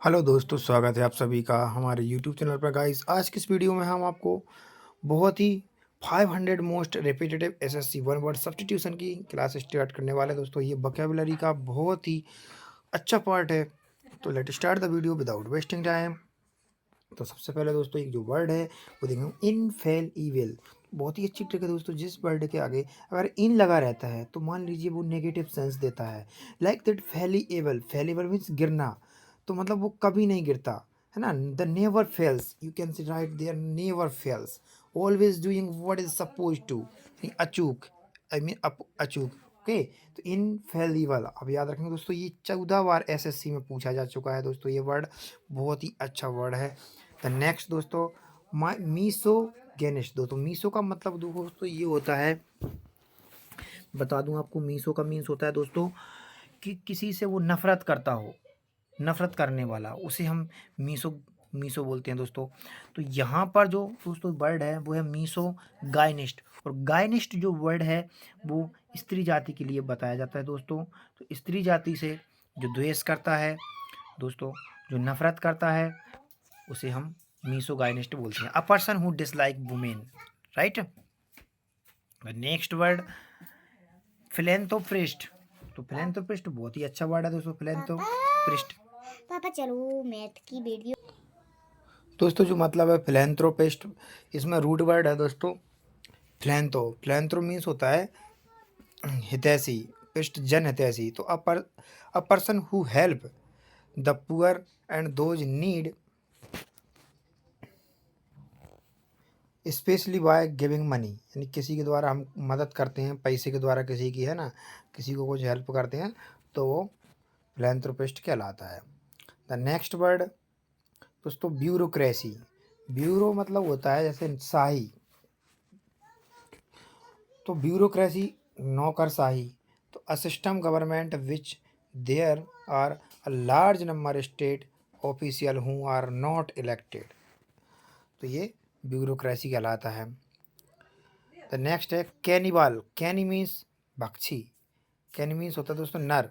Hello दोस्तों, स्वागत है आप सभी का हमारे यूट्यूब चैनल पर गाइस। आज की इस वीडियो में हम आपको बहुत ही 500 most repetitive SSC one word substitution की क्लास स्टार्ट करने वाले हैं दोस्तों। ये वोकैबुलरी का बहुत ही अच्छा पार्ट है। तो let start the video without wasting time. तो सबसे पहले दोस्तों एक जो वर्ड है वो देखेंगे इनफेलिबल। बहुत ही अच्छी ट्रिक है दोस्तों। जिस वर्ड के आगे अगर इन लगा रहता है तो मान लीजिए वो नेगेटिव सेंस देता है। Like that fallible, fallible means गिरना। तो मतलब वो कभी नहीं गिरता, है ना। The never fails, you can see right there never fails, always doing what is suppose to, अचूक, आई मीन अचूक। ओके, तो इनफेलिबल अब याद रखेंगे दोस्तों। ये 14 बार एसएससी में पूछा जा चुका है दोस्तों। ये वर्ड बहुत ही अच्छा वर्ड है। द नेक्स्ट दोस्तों मीसो गेनिश। दोस्तों मीसो का मतलब दोस्तों ये होता है, बता दूं आपको। मीसो का मीन्स होता है दोस्तों कि किसी से वो नफरत करता हो, नफरत करने वाला, उसे हम मीसो मीसो बोलते हैं दोस्तों। तो यहाँ पर जो दोस्तों वर्ड है वो है मीसो गायनिस्ट। और गायनिस्ट जो वर्ड है वो स्त्री जाति के लिए बताया जाता है दोस्तों। तो स्त्री जाति से जो द्वेष करता है दोस्तों, जो नफरत करता है, उसे हम मीसोगाइनिस्ट बोलते हैं। अ person who dislike women, right. Next word philanthropist. तो फिलेंथ्रोपिस्ट बहुत ही अच्छा वर्ड है दोस्तों, फिलेंथ्रोपिस्ट। पापा चलो मैथ की वीडियो। दोस्तों जो मतलब है फिलेंथ्रोपिस्ट, इसमें रूट वर्ड है दोस्तों फिलेंथ्रो। फिलेंथ्रो मीन्स होता है हितैषी, पिस्ट जन हितैषी। तो अ person who help the poor and those need, specially by giving money. यानी किसी के द्वारा हम मदद करते हैं, पैसे के द्वारा किसी की, है ना, किसी को कुछ हेल्प करते हैं, तो वो फिलैंथ्रोपिस्ट कहलाता है। द नेक्स्ट वर्ड दोस्तों ब्यूरोक्रेसी। ब्यूरो मतलब होता है जैसे शाही, तो ब्यूरोक्रेसी नौकरशाही। तो a system government which there are a large number state official who are not elected. तो ये ब्यूरोक्रेसी कहलाता है। द नेक्स्ट है कैनिबाल। कैनी मीन्स भक्षी। कैनी मीन्स होता है दोस्तों नर,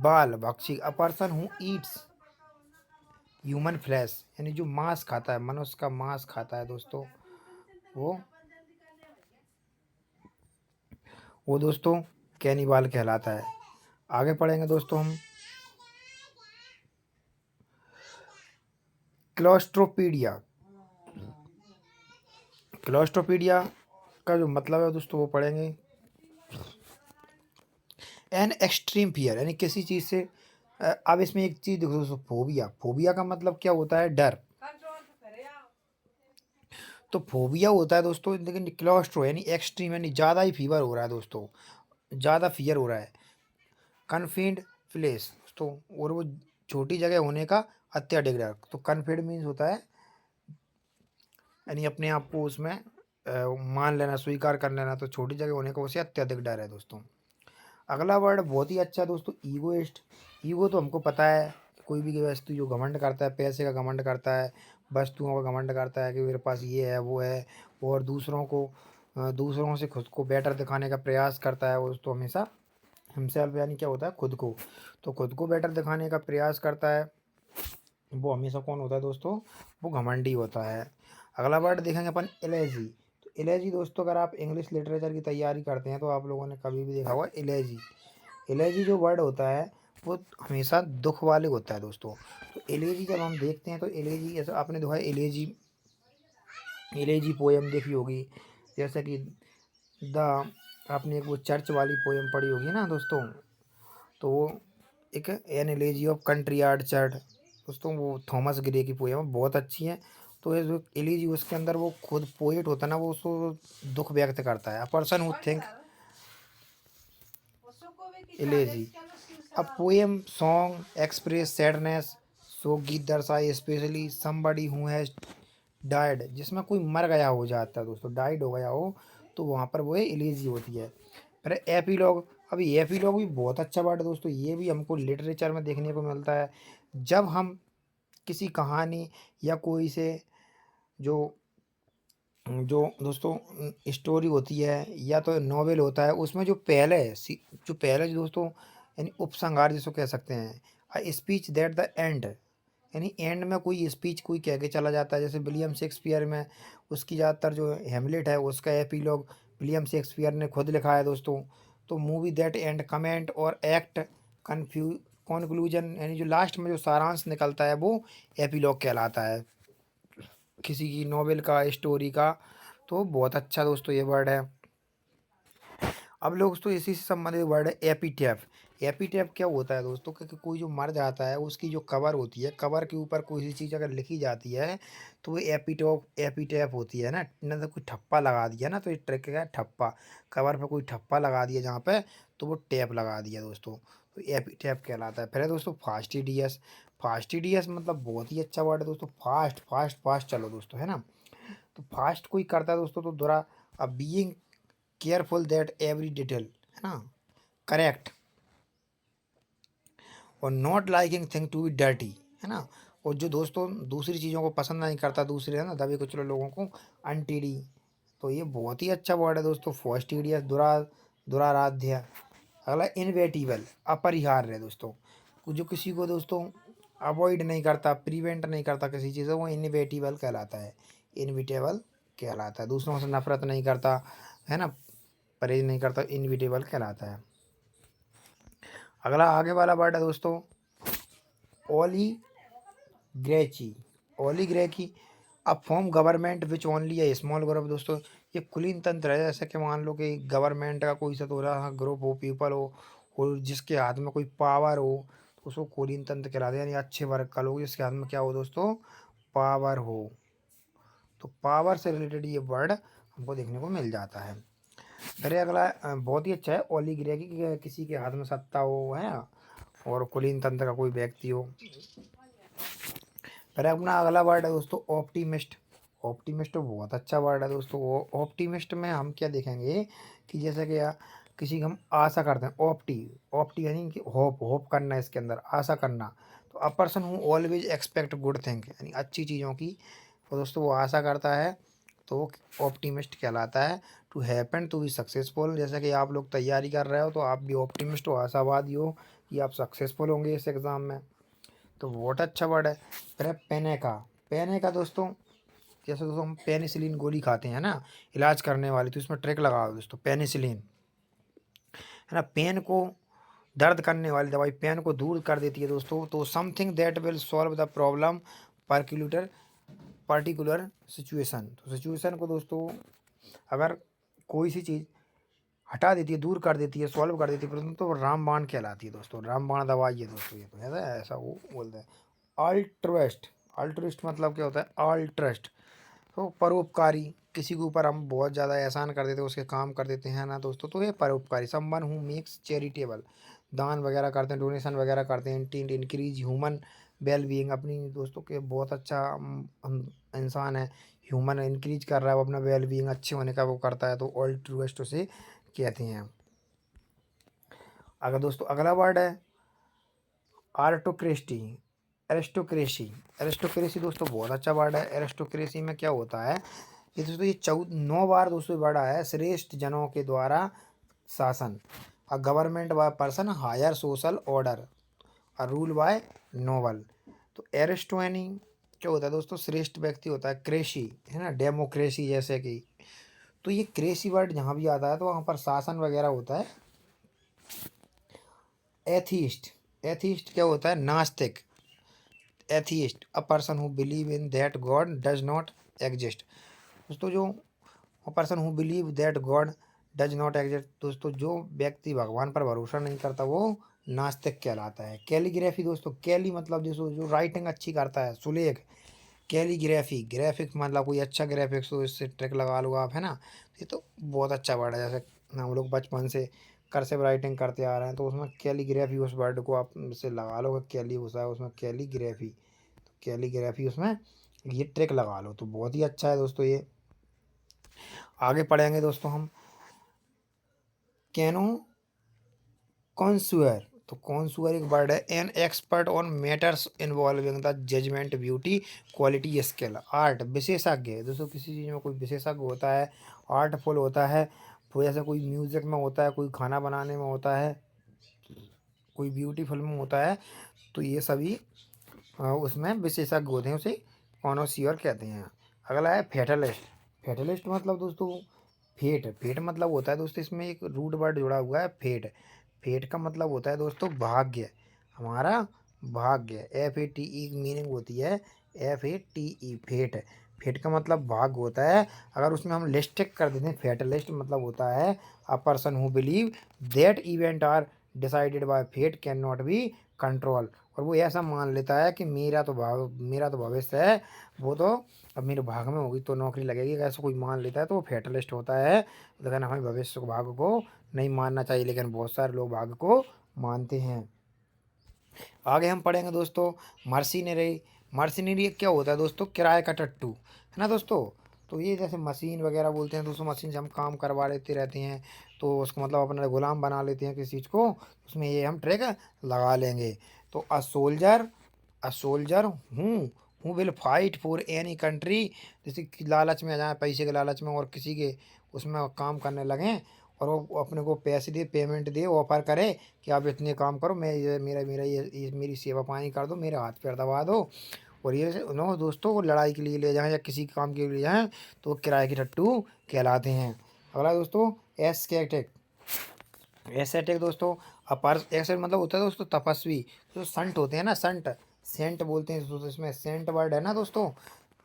बाल भक्षी। A person who eats human flesh, यानी जो मांस खाता है, मनुष्य का मांस खाता है दोस्तों, वो वो दोस्तों कैनिबाल कहलाता है। आगे पढ़ेंगे दोस्तों हम क्लॉस्ट्रोपीडिया। क्लॉस्ट्रोपीडिया का जो मतलब है दोस्तों वो पढ़ेंगे एन एक्सट्रीम फियर, यानी किसी चीज़ से अब इसमें एक चीज़ देखो दोस्तों, फोबिया। फोबिया का मतलब क्या होता है? डर। तो फोबिया होता है दोस्तों, लेकिन क्लॉस्ट्रो यानी एक्सट्रीम, यानी ज़्यादा ही फीवर हो रहा है दोस्तों, ज़्यादा फियर हो रहा है। कन्फीन्ड प्लेस दोस्तों, और वो छोटी जगह होने का अत्यधिक डर। तो कन्फीड मीन्स होता है यानी अपने आप को उसमें मान लेना, स्वीकार कर लेना। तो छोटी जगह होने का उसे अत्यधिक डर है दोस्तों। अगला वर्ड बहुत ही अच्छा दोस्तों, ईगोइस्ट। ईगो तो हमको पता है, कोई भी वस्तु जो घमंड करता है, पैसे का घमंड करता है, वस्तुओं का घमंड करता है कि मेरे पास ये है वो है, और दूसरों से खुद को बेटर दिखाने का प्रयास करता है। वो तो हमेशा हिमसेल्फ यानी क्या होता है? खुद को। तो खुद को बेटर दिखाने का प्रयास करता है, वो हमेशा कौन होता है दोस्तों? वो घमंडी होता है। अगला वर्ड देखेंगे अपन एलर्जी। तो एलर्जी दोस्तों, अगर आप इंग्लिश लिटरेचर की तैयारी करते हैं तो आप लोगों ने कभी भी देखा होगा एलर्जी। एलर्जी जो वर्ड होता है वो हमेशा दुख वाले होता है दोस्तों। तो एलर्जी जब हम देखते हैं तो एलर्जी, ऐसा आपने देखा है एलर्जी, एलर्जी पोएम देखी होगी, जैसे कि द, आपने एक वो चर्च वाली पोएम पढ़ी होगी ना दोस्तों। तो वो एक an elegy of country yard church दोस्तों, वो थॉमस ग्रे की पोएम है, बहुत अच्छी है। तो ये जो एलेजी, उसके अंदर वो खुद पोएट होता है ना, वो उसको दुख व्यक्त करता है। A person who think elegy, a poem song express sadness. So गीत दर्शाए specially somebody who has died, जिसमें कोई मर गया हो जाता है दोस्तों, डाइड हो गया हो, तो वहाँ पर वो एलेजी होती है। फिर एपीलॉग। अभी एपीलॉग भी बहुत अच्छा वर्ड है दोस्तों। ये भी हमको लिटरेचर में देखने को मिलता है। जब हम किसी कहानी या कोई से जो जो दोस्तों स्टोरी होती है या तो नॉवेल होता है, उसमें जो पहले जो दोस्तों यानी उपसंहार जिसको कह सकते हैं, स्पीच दैट द एंड, यानी एंड में कोई स्पीच कोई कह के चला जाता है। जैसे विलियम शेक्सपियर में उसकी ज़्यादातर जो हेमलेट है उसका एपीलॉग विलियम शेक्सपियर ने खुद लिखा है दोस्तों। तो मूवी दैट एंड कमेंट और एक्ट कन्फ्यू कंक्लूजन, यानी जो लास्ट में जो सारांश निकलता है वो एपीलॉग कहलाता है किसी की नॉवेल का, स्टोरी का। तो बहुत अच्छा दोस्तों ये वर्ड है। अब लोग दोस्तों इसी से संबंधित वर्ड है एपीटैफ। एपीटैफ क्या होता है दोस्तों, क्योंकि कोई जो मर जाता है उसकी जो कवर होती है, कवर के ऊपर कोई सी चीज़ अगर लिखी जाती है तो वो एपीटैफ होती है ना तो कोई ठप्पा लगा दिया ना, तो ये ट्रिक है ठप्पा। कवर पे कोई ठप्पा लगा दिया जहाँ पे, तो वो टैप लगा दिया दोस्तों, तो एपीटैफ कहलाता है। फिर है दोस्तों फास्टिडियस। फास्टिडियस मतलब बहुत ही अच्छा वर्ड है दोस्तों, फास्ट फास्ट फास्ट चलो दोस्तों, है ना। तो फास्ट कोई करता है दोस्तों तो दोहरा, अब being careful that every detail, है ना, करेक्ट, और not liking thing to be dirty, है ना। और जो दोस्तों दूसरी चीज़ों को पसंद नहीं करता, दूसरे है ना दबे कुचले लोगों को, अनटीडी। तो ये बहुत ही अच्छा वर्ड है दोस्तों, फॉस्टिडियस, दुराराध्य। अगला इनवेटिबल, अपरिहार्य है दोस्तों, जो किसी को दोस्तों अवॉइड नहीं करता, प्रिवेंट नहीं करता किसी चीज़ से, वो इनवेटिबल कहलाता है। इनविटेबल कहलाता है, दूसरों से नफरत नहीं करता, है ना, परहेज नहीं करता, इनविटेबल कहलाता है। अगला आगे वाला वर्ड है दोस्तों oligarchy. Oligarchy, a form government which only a small group. दोस्तों ये कुलीन तंत्र है, जैसे कि मान लो कि गवर्नमेंट का कोई सा थोड़ा सा ग्रुप हो, पीपल हो, और जिसके हाथ में कोई पावर हो, तो उसको कुलीन तंत्र कहलाते हैं, यानी अच्छे वर्ग का लोग जिसके हाथ में क्या हो दोस्तों, पावर हो। तो पावर से रिलेटेड ये वर्ड हमको देखने को मिल जाता है। फिर अगला बहुत ही अच्छा है ओलीग्रेकी, कि किसी के हाथ में सत्ता हो, है ना, और कुलीन तंत्र का कोई व्यक्ति हो। फिर अपना अगला वर्ड है दोस्तों ऑप्टिमिस्ट। ऑप्टिमिस्ट बहुत अच्छा वर्ड है दोस्तों। ऑप्टिमिस्ट में हम क्या देखेंगे कि जैसे कि किसी की हम आशा करते हैं, ऑप्टी यानी कि होप, होप करना, इसके अंदर आशा करना। तो अ person who always expect good thing, यानी अच्छी चीज़ों की तो दोस्तों वो आशा करता है, तो वो ऑप्टिमिस्ट कहलाता है। To happen to be successful, जैसे कि आप लोग तैयारी कर रहे हो तो आप भी ऑप्टिमिस्ट हो, आशावादी हो कि आप सक्सेसफुल होंगे इस एग्ज़ाम में। तो बहुत अच्छा वर्ड है। फिर है पेनेका। पेनेका दोस्तों, जैसे दोस्तों हम पेनिसिलिन गोली खाते हैं ना इलाज करने वाली, तो इसमें ट्रिक लगाओ दोस्तों, पेनिसिलिन, है ना, पेन को, दर्द करने वाली दवाई पेन को दूर कर देती है दोस्तों। तो something that will solve the problem particular particular situation. तो सिचुएशन को दोस्तों अगर कोई सी चीज़ हटा देती है, दूर कर देती है, सॉल्व कर देती है, तो रामबाण कहलाती है दोस्तों। रामबाण दवाई है दोस्तों, ये तो है ऐसा वो बोलते हैं। अल्ट्रस्ट, अल्ट्रस्ट मतलब क्या होता है, अल्ट्रस्ट, तो परोपकारी, किसी के ऊपर हम बहुत ज़्यादा एहसान कर देते हैं, उसके काम कर देते हैं ना दोस्तों, तो ये परोपकारी। समवन हु मेक्स चैरिटेबल, दान वगैरह करते हैं, डोनेशन वगैरह करते हैं। इंक्रीज ह्यूमन वेल बीइंग, अपनी दोस्तों के बहुत अच्छा इंसान है, ह्यूमन इंक्रीज कर रहा है वो अपना वेल बीइंग, अच्छे होने का वो करता है, तो ऑल्ट्रुइस्ट उसे कहते हैं। अगर दोस्तों अगला वर्ड है आर्टोक्रेस्टी, एरिस्टोक्रेसी। एरिस्टोक्रेसी दोस्तों बहुत अच्छा वर्ड है। एरिस्टोक्रेसी में क्या होता है, ये दोस्तों ये 9 बार दोस्तों वर्ड आया है, श्रेष्ठ जनों के द्वारा शासन, a government by person higher social order, a rule by noble. तो एरिस्टो यानी क्या होता है दोस्तों, श्रेष्ठ व्यक्ति होता है। क्रेसी है ना, डेमोक्रेसी जैसे कि, तो ये क्रेसी वर्ड जहाँ भी आता है तो वहाँ पर शासन वगैरह होता है। एथीस्ट, एथीस्ट क्या होता है, नास्तिक। Atheist, a person who believe in that God does not exist. दोस्तों जो अ person who believe that God does not exist, दोस्तों जो व्यक्ति भगवान पर भरोसा नहीं करता वो नास्तिक कहलाता है। कैलीग्राफी दोस्तों, कैली मतलब दोस्तों जो राइटिंग अच्छी करता है, सुलेख। कैलीग्राफी, ग्राफिक मतलब कोई अच्छा ग्राफिक्स हो, इससे ट्रिक लगा लो आप, है ना। ये तो बहुत अच्छा वर्ड है, जैसे हम लोग बचपन से कर्सिव राइटिंग करते आ रहे हैं, तो उसमें कैलीग्राफी उस वर्ड को आप से लगा लो, कैली होता है उसमें कैलीग्राफी, तो कैलीग्राफी उसमें ये ट्रिक लगा लो, तो बहुत ही अच्छा है दोस्तों ये। आगे पढ़ेंगे दोस्तों हम कैनो कॉन्सुअर। तो कॉन्सुअर एक वर्ड है, an expert on matters involving the judgment beauty quality skill, art, विशेषज्ञ। दोस्तों किसी चीज़ में कोई विशेषज्ञ होता है, आर्टफुल होता है, वो जैसे कोई म्यूज़िक में होता है, कोई खाना बनाने में होता है, कोई ब्यूटी फिल्म होता है तो ये सभी उसमें विशेषज्ञ होते हैं, उसे कॉनोसियर कहते हैं। अगला है फेटलिस्ट। फेटलिस्ट मतलब दोस्तों फेट, फेट मतलब होता है दोस्तों, इसमें एक रूट वर्ड जुड़ा हुआ है फेट। फेट का मतलब होता है दोस्तों भाग्य, हमारा भाग्य। FATE की मीनिंग होती है FATE, फेट। फेट का मतलब भाग्य होता है। अगर उसमें हम लिस्टिक कर देते हैं, फेटलिस्ट मतलब होता है a person who believe that event are decided by fate can not be control. और वो ऐसा मान लेता है कि मेरा तो भविष्य है, वो तो अब मेरे भाग में होगी तो नौकरी लगेगी, ऐसा कोई मान लेता है तो वो फेटलिस्ट होता है। लेकिन हमें भविष्य को, भाग्य को नहीं मानना चाहिए, लेकिन बहुत सारे लोग भाग्य को मानते हैं। आगे हम पढ़ेंगे दोस्तों मर्सिनरी। मर्सिनरी क्या होता है दोस्तों? किराए का टट्टू, है ना दोस्तों। तो ये जैसे मशीन वगैरह बोलते हैं दोस्तों, मशीन से हम काम करवा लेते रहते हैं, तो उसको मतलब अपना गुलाम बना लेते हैं किसी चीज़ को, उसमें ये हम ट्रिक लगा लेंगे। तो अ सोल्जर हूँ will fight for any country, जैसे कि लालच में आ जाए, पैसे के लालच में, और किसी के उसमें काम करने लगें, और वो अपने को पैसे दे, पेमेंट दे, ऑफर करे कि आप इतने काम करो, मैं ये मेरा मेरा ये मेरी सेवा पानी कर दो, मेरे हाथ पैर दबा दो, और ये नो दोस्तों को लड़ाई के लिए ले जाएँ या किसी काम के लिए ले जाएँ, तो वो किराए के टट्टू कहलाते हैं। अगला दोस्तों एस्केटिक। एस्थेटिक दोस्तों अपार ऐसे मतलब होता है दोस्तों तपस्वी। जो संत होते हैं ना, संत, सेंट बोलते हैं दोस्तों, इसमें सेंट वर्ड है ना दोस्तों,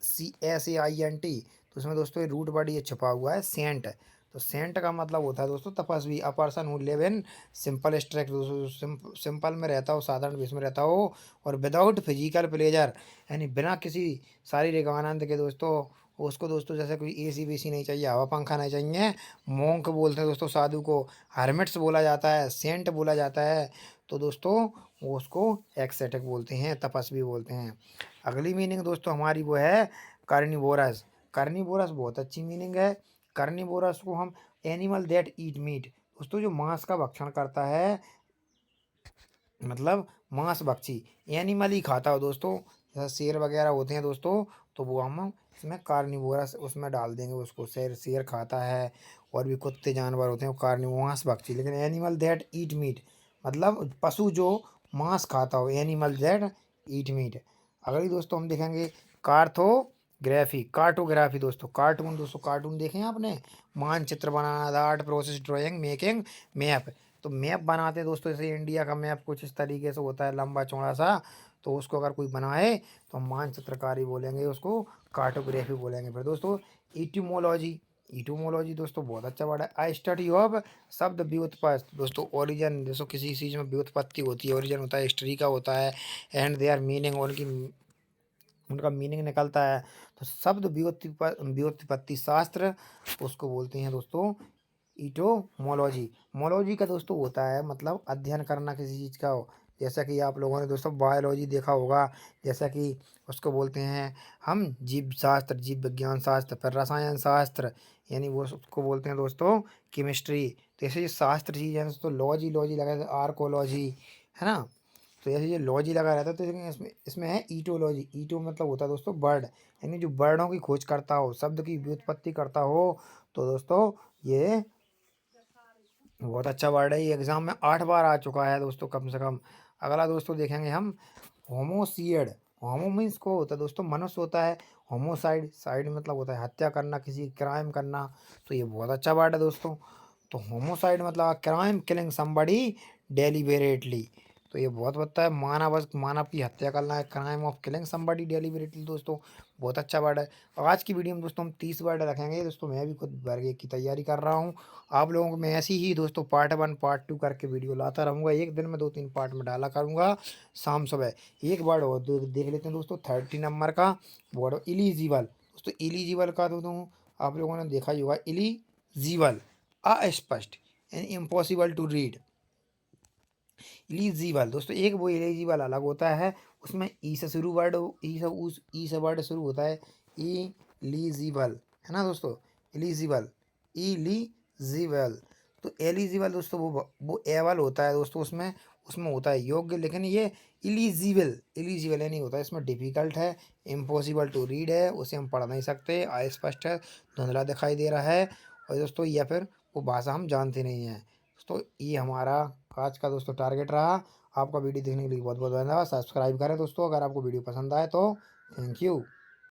SAINT, तो उसमें दोस्तों ये रूट वर्ड ये छुपा हुआ है सेंट। तो सेंट का मतलब होता है दोस्तों तपस्वी, अ person who live in simple struct, simple में रहता हो, साधारण विषय में रहता हो, और विदाउट फिजिकल प्लेजर, यानी बिना किसी शारीरिक आनंद के दोस्तों, उसको दोस्तों जैसे कोई AC वेसी नहीं चाहिए, हवा पंखा नहीं चाहिए। मोंक बोलते हैं दोस्तों साधु को, हर्मिट्स बोला जाता है, सेंट बोला जाता है। तो दोस्तों वो उसको एक्सेटिक बोलते हैं, तपस्वी बोलते हैं। अगली मीनिंग दोस्तों हमारी वो है कार्निवोरस। कार्निवोरस बहुत अच्छी मीनिंग है। कार्निवोरस को हम एनिमल दैट ईट मीट, दोस्तों जो मांस का भक्षण करता है, मतलब मांस भक्षी, एनिमल ही खाता हो दोस्तों, जैसे शेर वगैरह होते हैं दोस्तों, तो वो हम इसमें कार्निवोरस उसमें डाल देंगे उसको। शेर शेर खाता है, और भी कुत्ते जानवर होते हैं वो मांस भक्षी। लेकिन एनिमल दैट ईट मीट मतलब पशु जो मांस खाता हो, एनिमल दैट ईट मीट। अगली दोस्तों हम देखेंगे कार्थोग्राफी। कार्टोग्राफी दोस्तों कार्टून, दोस्तों कार्टून देखे हैं आपने, मानचित्र बनाना, art process, drawing, making map. तो मैप बनाते हैं दोस्तों, जैसे इंडिया का मैप कुछ इस तरीके से होता है, लंबा चौड़ा सा, तो उसको अगर कोई बनाए तो हम मानचित्रकारी बोलेंगे, उसको कार्टोग्राफी बोलेंगे। फिर दोस्तों इटिमोलॉजी। इटिमोलॉजी दोस्तों बहुत अच्छा वर्ड है। आई स्टडी ऑफ शब्द व्युत्पत्ति, दोस्तों ओरिजिन, दोस्तों किसी चीज़ में व्युत्पत्ति होती है, ओरिजिन होता है, हिस्ट्री का होता है, एंड देयर मीनिंग, उनका मीनिंग निकलता है। तो शब्द व्युत्पत्ति शास्त्र उसको बोलते हैं दोस्तों ईटोमोलॉजी। मोलॉजी का दोस्तों होता है मतलब अध्ययन करना किसी चीज़ का हो, जैसा कि आप लोगों ने दोस्तों बायोलॉजी देखा होगा, जैसा कि उसको बोलते हैं हम जीव शास्त्र, जीव विज्ञान शास्त्र। फिर रसायन शास्त्र, यानी वो उसको बोलते हैं दोस्तों केमिस्ट्री। तो ऐसे ये शास्त्र चीज़ है दोस्तों, लॉजी लॉजी लगा है, आर्कोलॉजी, है ना। तो ऐसे ये लॉजी लगा रहता है, तो इसमें इसमें है ईटोलॉजी। ईटो मतलब होता है दोस्तों बर्ड, यानी जो बर्डों की खोज करता हो, शब्द की व्युत्पत्ति करता हो। तो दोस्तों ये बहुत अच्छा वर्ड है, ये एग्जाम में 8 बार आ चुका है दोस्तों कम से कम। अगला दोस्तों देखेंगे हम होमोसियड। होमो मीन्स को होता है दोस्तों मनुष्य होता है, होमोसाइड, साइड मतलब होता है हत्या करना, किसी क्राइम करना। तो ये बहुत अच्छा वर्ड है दोस्तों। तो होमोसाइड मतलब क्राइम, किलिंग समबडी डेलिबरेटली। तो ये बहुत होता है मानव की हत्या करना है, crime of killing somebody deliberately दोस्तों, बहुत अच्छा वर्ड है। और आज की वीडियो में दोस्तों हम 30 वर्ड रखेंगे दोस्तों, मैं भी खुद वर्ग की तैयारी कर रहा हूँ। आप लोगों को मैं ऐसी ही दोस्तों पार्ट 1 पार्ट 2 करके वीडियो लाता रहूँगा, एक दिन में 2-3 पार्ट में डाला करूँगा शाम सुबह। एक वर्ड और देख लेते हैं दोस्तों 30 नंबर का वर्ड, इलिजिबल। दोस्तों इलिजिबल का दोस्तों आप लोगों ने देखा ही होगा, इलिजिबल अस्पष्ट यानी इम्पॉसिबल टू रीड। इलिजिबल दोस्तों एक वो इलिजिबल अलग होता है, उसमें ई से शुरू वर्ड, ई से वर्ड शुरू होता है, इलिजिबल, है ना दोस्तों, इलिजिबल, इलिजिबल। तो एलिजिबल दोस्तों वो एबल होता है दोस्तों, उसमें उसमें होता है योग्य, लेकिन ये इलिजिबल, इलिजिबल यानी होता है इसमें डिफ़िकल्ट है, इम्पॉसिबल टू रीड है, उसे हम पढ़ नहीं सकते, अस्पष्ट है, धुंधला दिखाई दे रहा है, और दोस्तों या फिर वो भाषा हम जानते नहीं हैं। दोस्तों ये हमारा आज का दोस्तों टारगेट रहा। आपका वीडियो देखने के लिए बहुत बहुत धन्यवाद। सब्सक्राइब करें दोस्तों अगर आपको वीडियो पसंद आए तो। Thank you.